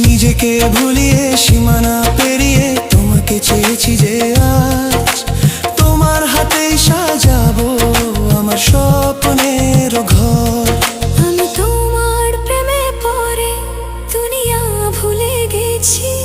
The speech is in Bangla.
নিজেকে ভুলিয়ে সীমানা পেরিয়ে তোমাকে চেয়েছি যে আজ তোমার হাতেই সাজাবো আমার স্বপ্নের ঘর। আমি তোমার প্রেমে পড়ে দুনিয়া ভুলে গেছি।